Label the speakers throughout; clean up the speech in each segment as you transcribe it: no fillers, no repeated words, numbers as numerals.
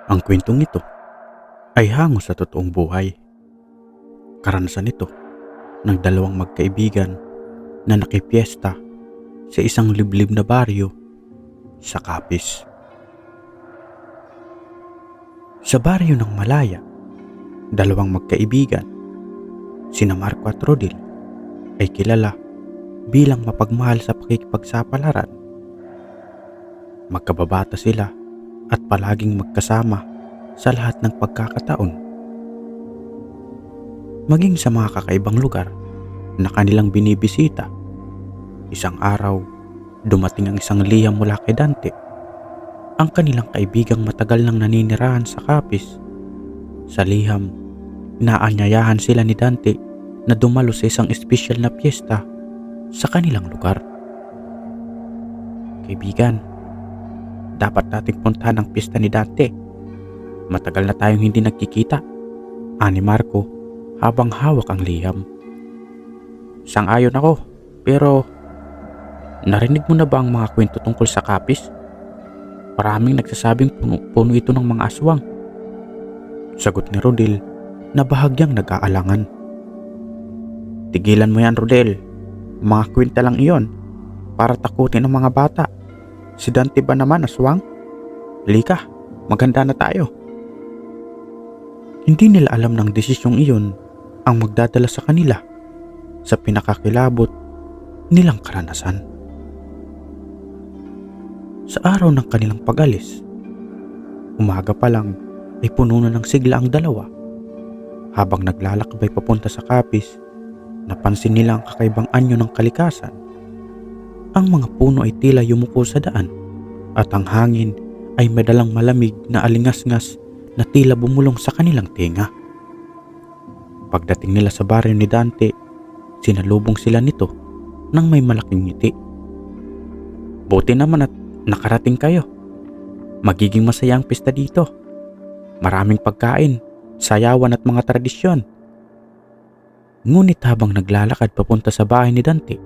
Speaker 1: Ang kwentong ito ay hango sa totoong buhay. Karanasan ito ng dalawang magkaibigan na nakipiesta sa isang liblib na baryo sa Capiz. Sa baryo ng Malaya, dalawang magkaibigan, sina Marco at Rodil, ay kilala bilang mapagmahal sa pakikipagsapalaran. Magkababata sila at palaging magkasama sa lahat ng pagkakataon. Maging sa mga kakaibang lugar na kanilang binibisita. Isang araw, dumating ang isang liham mula kay Dante, ang kanilang kaibigang matagal nang naninirahan sa Capiz. Sa liham, inaanyayahan sila ni Dante na dumalo sa isang espesyal na piyesta sa kanilang lugar. Kaibigan, dapat nating puntahan ang piyesta ni Dante. Matagal na tayong hindi nagkikita, ani Marco habang hawak ang liham. Sang-ayon ako, pero narinig mo na ba ang mga kwento tungkol sa Capiz? Maraming nagsasabing puno ito ng mga aswang. Sagot ni Rodel na bahagyang nag-aalangan. Tigilan mo yan, Rodel. Mga kwenta lang iyon para takutin ang mga bata. Si Dante ba naman aswang? Halika, maganda na tayo. Hindi nila alam ng desisyong iyon ang magdadala sa kanila sa pinakakilabot nilang karanasan. Sa araw ng kanilang pag-alis, umaga pa lang ay puno na ng sigla ang dalawa. Habang naglalakbay papunta sa Capiz, napansin nila ang kakaibang anyo ng kalikasan. Ang mga puno ay tila yumuko sa daan at ang hangin ay madalang malamig na alingas-ngas na tila bumulong sa kanilang tenga. Pagdating nila sa baryo ni Dante, sinalubong sila nito nang may malaking ngiti. Buti naman at nakarating kayo. Magiging masaya ang pista dito. Maraming pagkain, sayawan at mga tradisyon. Ngunit habang naglalakad papunta sa bahay ni Dante,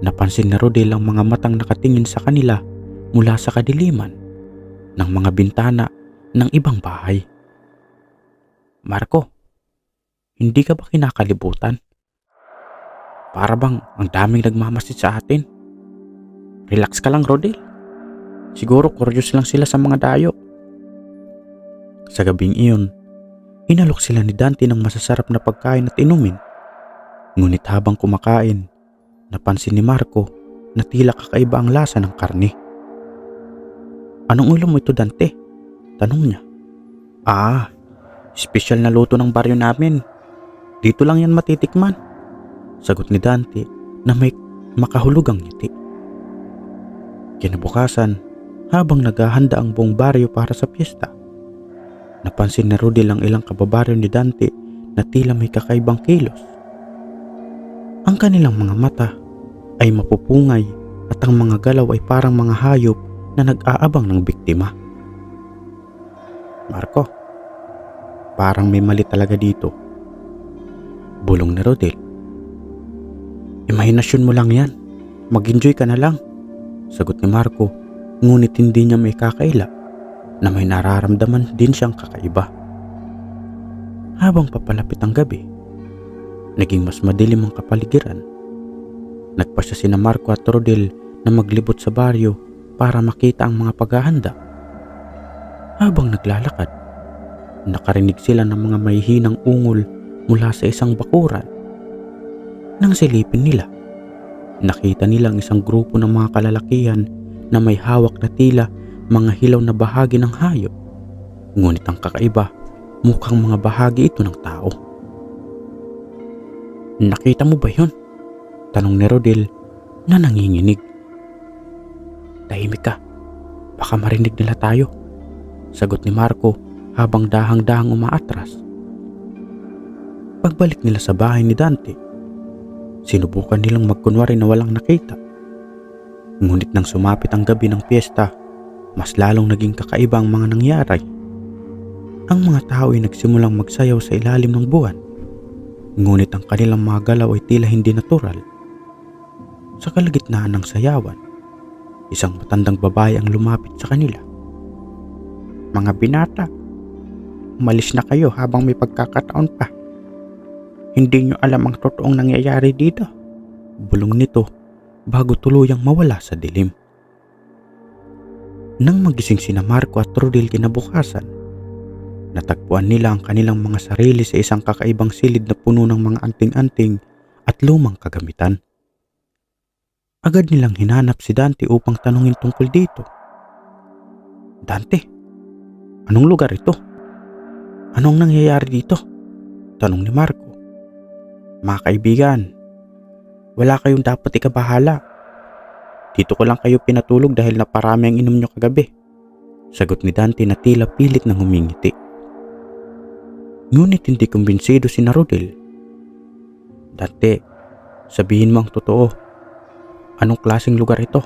Speaker 1: napansin na Rodel ang mga matang nakatingin sa kanila mula sa kadiliman ng mga bintana ng ibang bahay. Marco, hindi ka ba kinakalibutan? Para bang ang daming nagmamasid sa atin? Relax ka lang, Rodel. Siguro curious lang sila sa mga dayo. Sa gabing iyon, inalok sila ni Dante ng masasarap na pagkain at inumin. Ngunit habang kumakain, napansin ni Marco na tila kakaiba ang lasa ng karne. Anong ulam mo ito, Dante? Tanong niya. Espesyal na luto ng baryo namin. Dito lang yan matitikman. Sagot ni Dante na may makahulugang ngiti. Kinabukasan, habang naghahanda ang buong baryo para sa piyesta, napansin ni Rodel ang ilang kababaryo ni Dante na tila may kakaibang kilos. Ang kanilang mga mata ay mapupungay at ang mga galaw ay parang mga hayop na nag-aabang ng biktima. Marco, parang may mali talaga dito. Bulong ni Rodel. Imahinasyon mo lang yan. Mag-enjoy ka na lang. Sagot ni Marco, ngunit hindi niya may kakaila na may nararamdaman din siyang kakaiba. Habang papalapit ang gabi, naging mas madilim ang kapaligiran. Nagpasya sina Marco at Rodel na maglibot sa baryo para makita ang mga paghahanda. Habang naglalakad, nakarinig sila ng mga mahihinang ungol mula sa isang bakuran. Nang silipin nila, nakita nilang isang grupo ng mga kalalakihan na may hawak na tila mga hilaw na bahagi ng hayop. Ngunit ang kakaiba, mukhang mga bahagi ito ng tao. Nakita mo ba yun? Tanong ni Rodel na nanginginig. Tahimik ka, baka marinig nila tayo. Sagot ni Marco habang dahang-dahang umaatras. Pagbalik nila sa bahay ni Dante, sinubukan nilang magkunwari na walang nakita. Ngunit nang sumapit ang gabi ng piyesta, mas lalong naging kakaiba ang mga nangyari. Ang mga tao ay nagsimulang magsayaw sa ilalim ng buwan. Ngunit ang kanilang mga galaw ay tila hindi natural. Sa kalagitnaan ng sayawan, isang matandang babae ang lumapit sa kanila. Mga binata, umalis na kayo habang may pagkakataon pa. Hindi nyo alam ang totoong nangyayari dito. Bulong nito bago tuluyang mawala sa dilim. Nang magising sina Marco at Rodel kinabukasan, natagpuan nila ang kanilang mga sarili sa isang kakaibang silid na puno ng mga anting-anting at lumang kagamitan. Agad nilang hinanap si Dante upang tanungin tungkol dito. Dante, anong lugar ito? Anong nangyayari dito? Tanong ni Marco. Mga kaibigan, wala kayong dapat ikabahala. Dito ko lang kayo pinatulog dahil naparami ang inom nyo kagabi. Sagot ni Dante na tila pilit ng humingiti. Ngunit hindi kumbinsido si Rodel. Dante, sabihin mo ang totoo. Anong klaseng lugar ito?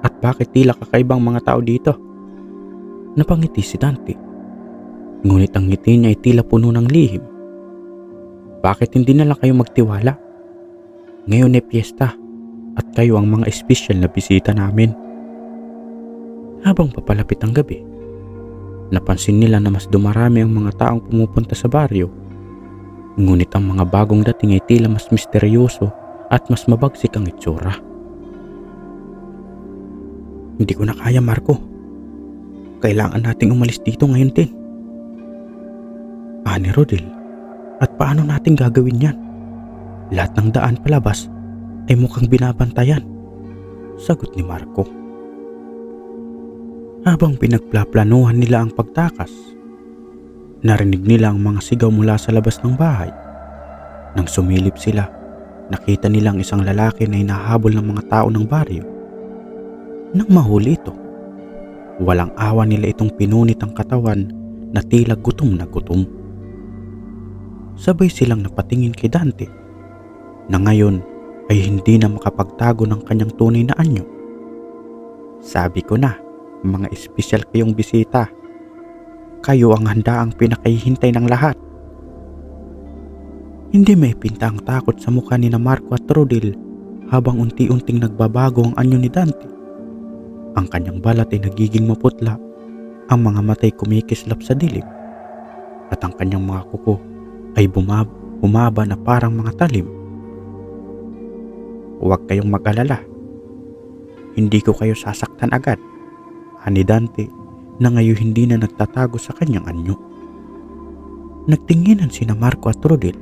Speaker 1: At bakit tila kakaibang mga tao dito? Napangiti si Dante. Ngunit ang ngiti niya ay tila puno ng lihim. Bakit hindi na lang kayo magtiwala? Ngayon ay piyesta at kayo ang mga espesyal na bisita namin. Habang papalapit ang gabi, napansin nila na mas dumarami ang mga taong pumupunta sa baryo. Ngunit ang mga bagong dating ay tila mas misteryoso at mas mabagsik ang itsura. Hindi ko na kaya, Marco. Kailangan nating umalis dito ngayon din. Ani Rodel, at paano natin gagawin yan? Lahat ng daan palabas ay mukhang binabantayan. Sagot ni Marco. Habang pinagplaplanuhan nila ang pagtakas, narinig nila ang mga sigaw mula sa labas ng bahay. Nang sumilip sila, nakita nilang isang lalaki na hinahabol ng mga tao ng baryo. Nang mahuli ito, walang awa nila itong pinunit ang katawan na tila gutom na gutom. Sabay silang napatingin kay Dante na ngayon ay hindi na makapagtago ng kanyang tunay na anyo. Sabi ko na, mga espesyal kayong bisita. Kayo ang handaang pinakahihintay ng lahat. Hindi may pinta ang takot sa mukha ni Marco at Rodel habang unti-unting nagbabago ang anyo ni Dante. Ang kanyang balat ay nagiging maputla, ang mga matay kumikislap sa dilim, at ang kanyang mga kuko ay bumaba na parang mga talim. Huwag kayong mag-alala. Hindi ko kayo sasaktan agad, ani Dante na ngayon hindi na nagtatago sa kanyang anyo. Nagtinginan sina Marco at Rodel.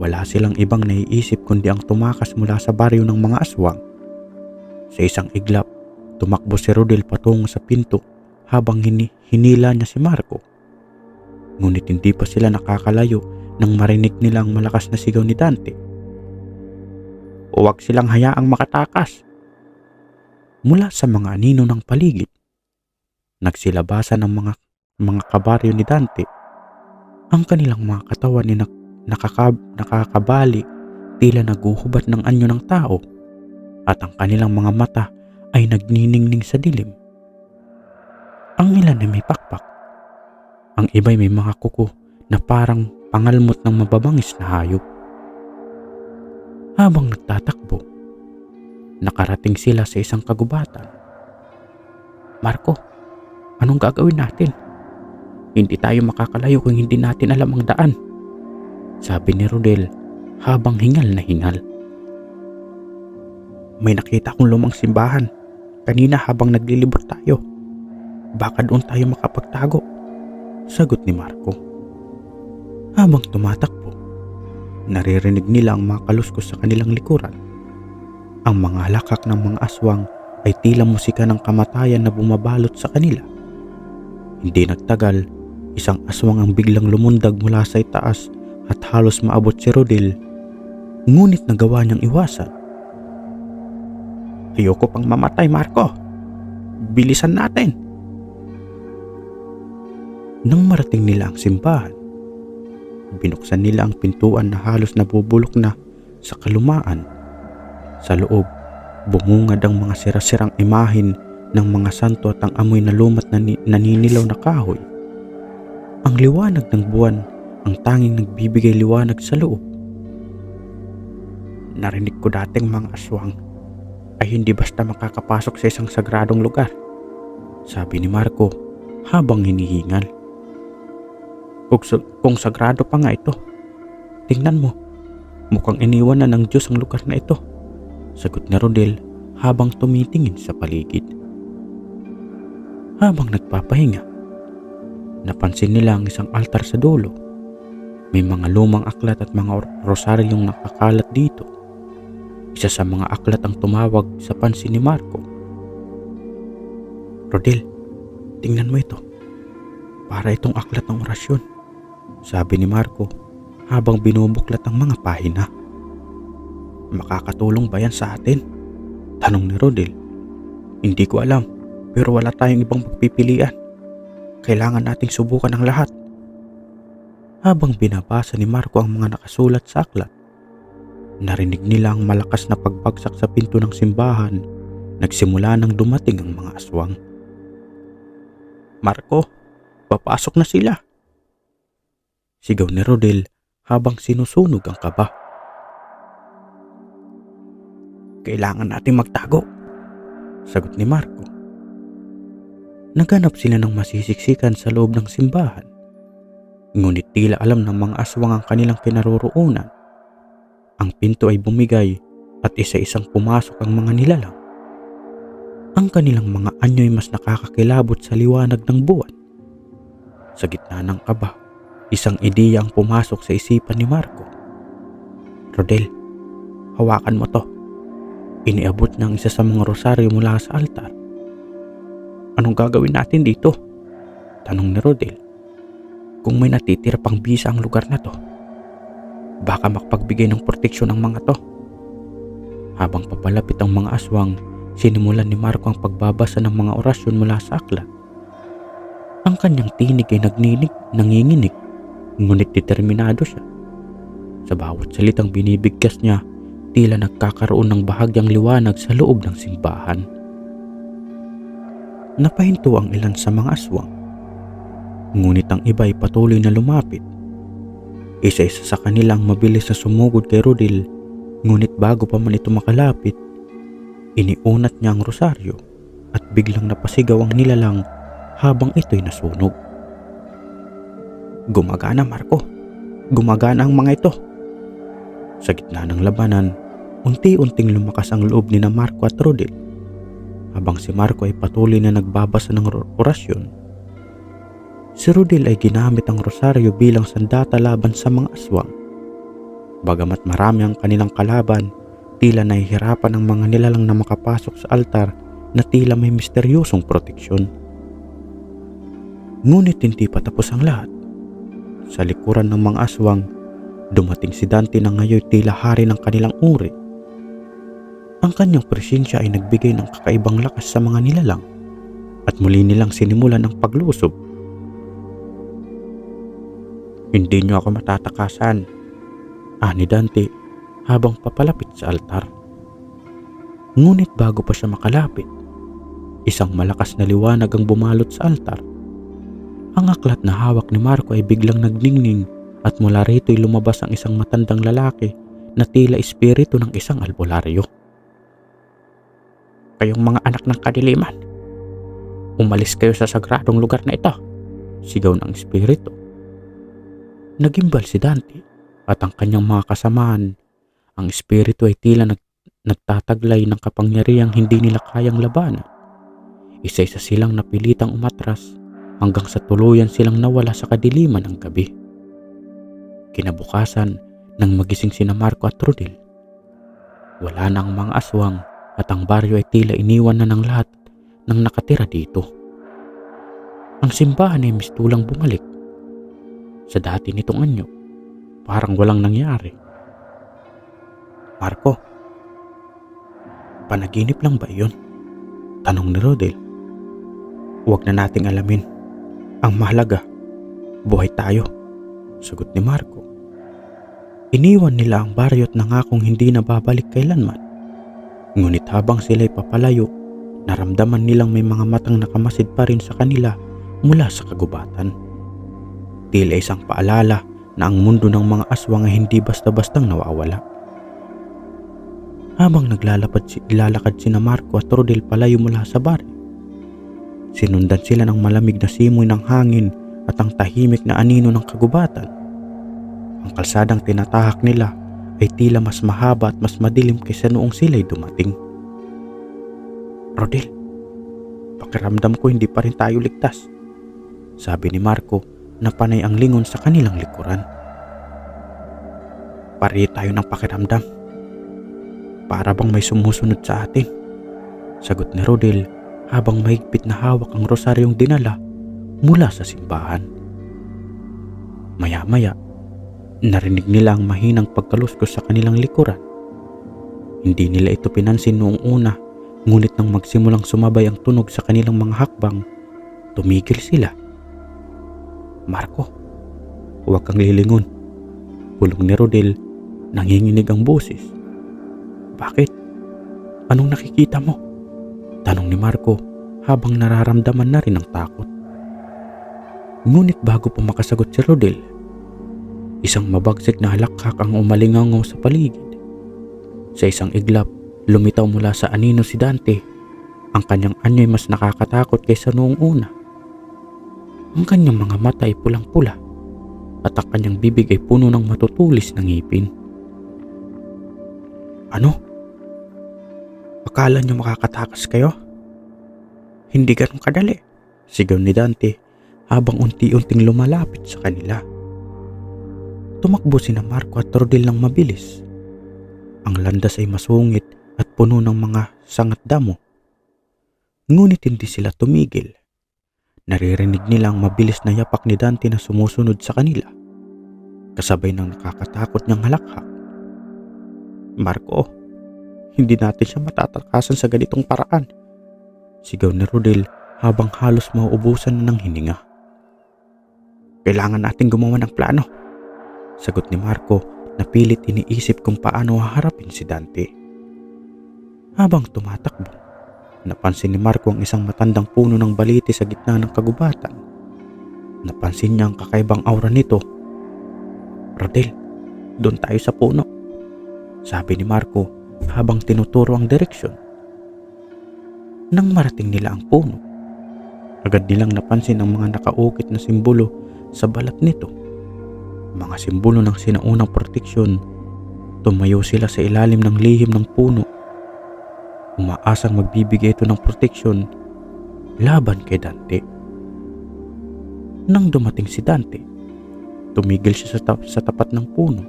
Speaker 1: Wala silang ibang naiisip kundi ang tumakas mula sa baryo ng mga aswang. Sa isang iglap, tumakbo si Rodel patungo sa pinto habang hinila niya si Marco. Ngunit hindi pa sila nakakalayo nang marinig nila ang malakas na sigaw ni Dante. Huwag silang hayaang makatakas. Mula sa mga anino ng paligid, nagsilabasan ng mga kabaryo ni Dante. Ang kanilang mga katawan ay nakakabali, tila naguhubad ng anyo ng tao, at ang kanilang mga mata ay nagniningning sa dilim. Ang ilan ay may pakpak, ang iba'y may mga kuko na parang pangalmot ng mababangis na hayop. Habang nagtatakbo, nakarating sila sa isang kagubatan. Marco, anong gagawin natin? Hindi tayo makakalayo kung hindi natin alam ang daan, sabi ni Rodel habang hingal na hingal. May nakita akong lumang simbahan kanina habang naglilibot tayo. Baka doon tayo makapagtago, sagot ni Marco. Habang tumatakbo, naririnig nila ang mga kaluskos sa kanilang likuran. Ang mga halakak ng mga aswang ay tila musika ng kamatayan na bumabalot sa kanila. Hindi nagtagal, isang aswang ang biglang lumundag mula sa itaas at halos maabot si Rodel, ngunit nagawa niyang iwasan. Ayoko pang mamatay, Marco. Bilisan natin. Nang marating nila ang simbahan, binuksan nila ang pintuan na halos nabubulok na sa kalumaan. Sa loob, bumungad ang mga sira-sirang imahin ng mga santo at ang amoy na lumat na naninilaw na kahoy. Ang liwanag ng buwan ang tanging nagbibigay liwanag sa loob. Narinig ko dating mga aswang ay hindi basta makakapasok sa isang sagradong lugar, sabi ni Marco habang hinihingal. Kung sagrado pa nga ito, tingnan mo, mukhang iniwan na ng Diyos ang lugar na ito, sagot ni Rodel habang tumitingin sa paligid. Habang nagpapahinga, napansin nila ang isang altar sa dulo. May mga lumang aklat at mga rosaryong nakakalat dito. Isa sa mga aklat ang tumawag sa pansin ni Marco. Rodel, tingnan mo ito. Para itong aklat ng orasyon, sabi ni Marco habang binubuklat ang mga pahina. Makakatulong ba yan sa atin? Tanong ni Rodel. Hindi ko alam, pero wala tayong ibang pagpipilian. Kailangan nating subukan ang lahat. Habang binabasa ni Marco ang mga nakasulat sa aklat, narinig nila ang malakas na pagbagsak sa pinto ng simbahan. Nagsimula nang dumating ang mga aswang. Marco, papasok na sila, sigaw ni Rodel habang sinusunog ang kaba. Kailangan nating magtago, sagot ni Marco. Naghanap sila ng masisiksikan sa loob ng simbahan. Ngunit tila alam ng mga aswang ang kanilang kinaroroonan. Ang pinto ay bumigay at isa-isang pumasok ang mga nilalang. Ang kanilang mga anyo'y mas nakakakilabot sa liwanag ng buwan. Sa gitna ng kaba, isang ideya ang pumasok sa isipan ni Marco. Rodel, hawakan mo to. Iniabot ng isa sa mga rosaryo mula sa altar. Anong gagawin natin dito? Tanong ni Rodel. Kung may natitira pang bisa ang lugar na to, baka makapagbigay ng proteksyon ang mga to. Habang papalapit ang mga aswang, sinimulan ni Marco ang pagbabasa ng mga orasyon mula sa aklat. Ang kanyang tinig ay nanginginig, ngunit determinado siya. Sa bawat salitang binibigkas niya, tila nagkakaroon ng bahagyang liwanag sa loob ng simbahan. Napahinto ang ilan sa mga aswang, ngunit ang iba ay patuloy na lumapit. Isa-isa sa kanilang mabilis na sumugod kay Rodel, ngunit bago pa man ito makalapit, iniunat niya ang rosaryo at biglang napasigaw ang nilalang habang ito'y nasunog. Gumagana, Marco. Gumagana ang mga ito. Sa gitna ng labanan, unti-unting lumakas ang loob ni Marco at Rodel. Habang si Marco ay patuloy na nagbabasa ng orasyon, si Rodel ay ginamit ang rosaryo bilang sandata laban sa mga aswang. Bagamat marami ang kanilang kalaban, tila nahihirapan ang mga nilalang na makapasok sa altar na tila may misteryosong proteksyon. Ngunit hindi pa tapos ang lahat. Sa likuran ng mga aswang, dumating si Dante na ngayon tila hari ng kanilang uri. Ang kanyang presensya ay nagbigay ng kakaibang lakas sa mga nilalang at muli nilang sinimulan ang paglusob. Hindi niyo ako matatakasan, ani Dante habang papalapit sa altar. Ngunit bago pa siya makalapit, isang malakas na liwanag ang bumalot sa altar. Ang aklat na hawak ni Marco ay biglang nagningning at mula rito'y lumabas ang isang matandang lalaki na tila espiritu ng isang albularyo. Kayong mga anak ng kadiliman, umalis kayo sa sagradong lugar na ito, sigaw ng espiritu. Nagimbal si Dante at ang kanyang mga kasamaan. Ang espiritu ay tila nagtataglay ng kapangyarihang hindi nila kayang labanan. Isa-isa silang napilitang umatras hanggang sa tuluyan silang nawala sa kadiliman ng gabi. Kinabukasan, nang magising sina Marco at Rodel, wala na ang mga aswang at ang baryo ay tila iniwan na ng lahat ng nakatira dito. Ang simbahan ay mistulang bumalik sa dati nitong anyo, parang walang nangyari. Marco, panaginip lang ba iyon? Tanong ni Rodel. Huwag na nating alamin. Ang mahalaga, buhay tayo, sagot ni Marco. Iniwan nila ang baryo at nangakong hindi na babalik kailanman. Ngunit habang sila'y papalayo, naramdaman nilang may mga matang nakamasid pa rin sa kanila mula sa kagubatan. Tila isang paalala na ang mundo ng mga aswang ay hindi basta-bastang nawawala. Habang ilalakad sina Marco at Rodel palayo mula sa baryo, Sinundan sila ng malamig na simoy ng hangin at ang tahimik na anino ng kagubatan. Ang kalsadang tinatahak nila ay tila mas mahaba at mas madilim kaysa noong sila'y dumating. "Rodel, pakiramdam ko hindi pa rin tayo ligtas," sabi ni Marco na panay ang lingon sa kanilang likuran. "Pare tayo ng pakiramdam. Para bang may sumusunod sa atin," sagot ni Rodel habang mahigpit na hawak ang rosaryong dinala mula sa simbahan. Maya-maya, narinig nila ang mahinang pagkaluskos sa kanilang likuran. Hindi nila ito pinansin noong una, ngunit nang magsimulang sumabay ang tunog sa kanilang mga hakbang, tumigil sila. "Marco, huwag kang lilingon," bulong ni Rodel, nanginginig ang boses. "Bakit? Anong nakikita mo?" tanong ni Marco habang nararamdaman na rin ang takot. Ngunit bago pa makasagot si Rodel, isang mabagsik na halakhak ang umalingangaw sa paligid. Sa isang iglap, lumitaw mula sa anino si Dante. Ang kanyang anyo ay mas nakakatakot kaysa noong una. Ang kanyang mga mata ay pulang-pula at ang kanyang bibig ay puno ng matutulis na ngipin. "Ano? Akala niyo makakatakas kayo? Hindi ganun kadali," sigaw ni Dante habang unti-unting lumalapit sa kanila. Tumakbo sina Marco at Rodel ng mabilis. Ang landas ay masungit at puno ng mga sangat damo. Ngunit hindi sila tumigil. Naririnig nila ang mabilis na yapak ni Dante na sumusunod sa kanila, kasabay ng nakakatakot niyang halakhak. "Marco, hindi natin siya matatakasan sa ganitong paraan," sigaw ni Rodel habang halos mauubusan na ng hininga. "Kailangan natin gumawa ng plano," sagot ni Marco na pilit iniisip kung paano haharapin si Dante. Habang tumatakbo, napansin ni Marco ang isang matandang puno ng baliti sa gitna ng kagubatan. Napansin niya ang kakaibang aura nito. "Rodel, doon tayo sa puno," sabi ni Marco habang tinuturo ang direksyon. Nang marating nila ang puno, agad nilang napansin ang mga nakaukit na simbolo sa balat nito. Mga simbolo ng sinaunang proteksyon. Tumayo sila sa ilalim ng lihim ng puno, umaasang magbibigay ito ng proteksyon laban kay Dante. Nang dumating si Dante, tumigil siya sa tapat ng puno.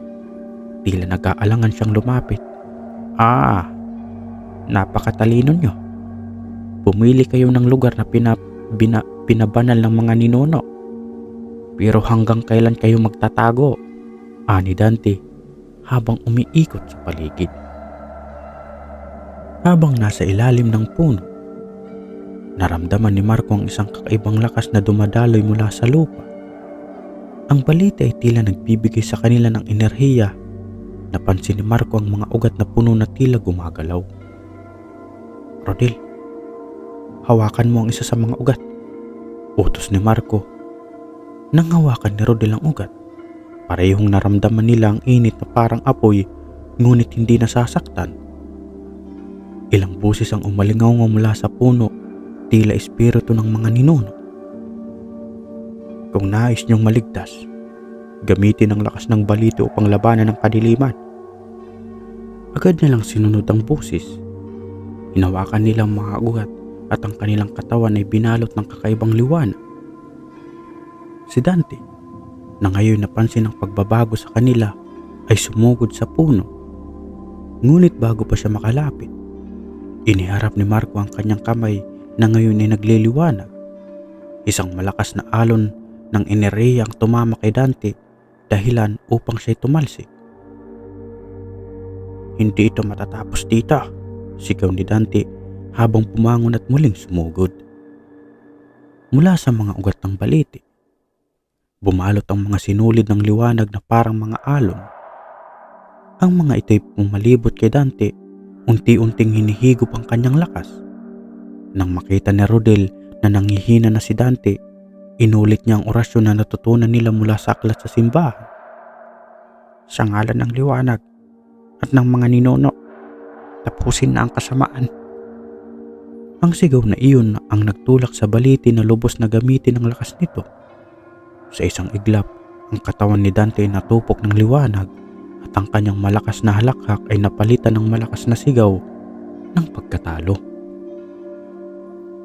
Speaker 1: Tila nag-aalangan siyang lumapit. Napakatalino nyo. Pumili kayo ng lugar na pinabanal ng mga ninono. Pero hanggang kailan kayo magtatago?" ani Dante habang umiikot sa paligid. Habang nasa ilalim ng puno, naramdaman ni Marco ang isang kakaibang lakas na dumadaloy mula sa lupa. Ang balita ay tila nagbibigay sa kanila ng enerhiya. Napansin ni Marco ang mga ugat na puno na tila gumagalaw. "Rodel, hawakan mo ang isa sa mga ugat," utos ni Marco. Nang hawakan ni Rodel ang ugat, parehong naramdaman nila ang init na parang apoy, ngunit hindi nasasaktan. Ilang buses ang umalingaw mula sa puno, tila espiritu ng mga ninuno. "Kung nais niyong maligtas, gamitin ang lakas ng baliti upang labanan ang kadiliman." Agad nilang sinunod ang busis. Hinawakan nilang mga ugat at ang kanilang katawan ay binalot ng kakaibang liwanag. Si Dante, na ngayon napansin ang pagbabago sa kanila, ay sumugod sa puno. Ngunit bago pa siya makalapit, iniharap ni Marco ang kanyang kamay na ngayon ay nagliliwanag. Isang malakas na alon ng enerhiya ang tumama kay Dante, dahilan upang siya'y tumalsik. "Hindi ito matatapos dito," sigaw ni Dante habang pumangon at muling sumugod. Mula sa mga ugat ng baliti, bumalot ang mga sinulid ng liwanag na parang mga alon. Ang mga ito'y pumalibot kay Dante, unti-unting hinihigop ang kanyang lakas. Nang makita ni Rodel na nangihina na si Dante, inulit niya ang orasyon na natutunan nila mula sa aklat sa simbahan. "Sa ngalan ng liwanag at ng mga ninuno, tapusin na ang kasamaan." Ang sigaw na iyon ang nagtulak sa baliti na lubos na gamitin ang lakas nito. Sa isang iglap, ang katawan ni Dante ay natupok ng liwanag at ang kanyang malakas na halakhak ay napalitan ng malakas na sigaw ng pagkatalo.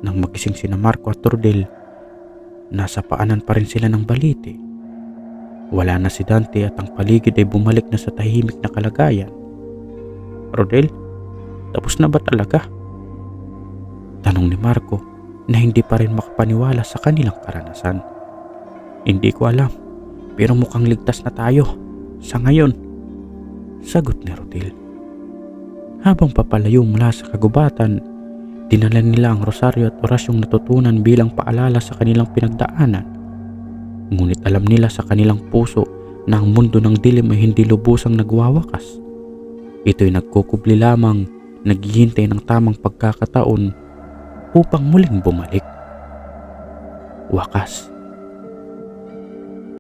Speaker 1: Nang magising sina Marco at Rodel, nasa paanan pa rin sila ng baliti. Wala na si Dante at ang paligid ay bumalik na sa tahimik na kalagayan. "Rodel, tapos na ba talaga?" tanong ni Marco na hindi pa rin makapaniwala sa kanilang karanasan. "Hindi ko alam, pero mukhang ligtas na tayo sa ngayon," sagot ni Rodel. Habang papalayo mula sa kagubatan, dinala nila ang rosaryo at orasyong natutunan bilang paalala sa kanilang pinagdaanan. Ngunit alam nila sa kanilang puso na ang mundo ng dilim ay hindi lubusang nagwawakas. Ito'y nagkukubli lamang, naghihintay ng tamang pagkakataon upang muling bumalik. Wakas,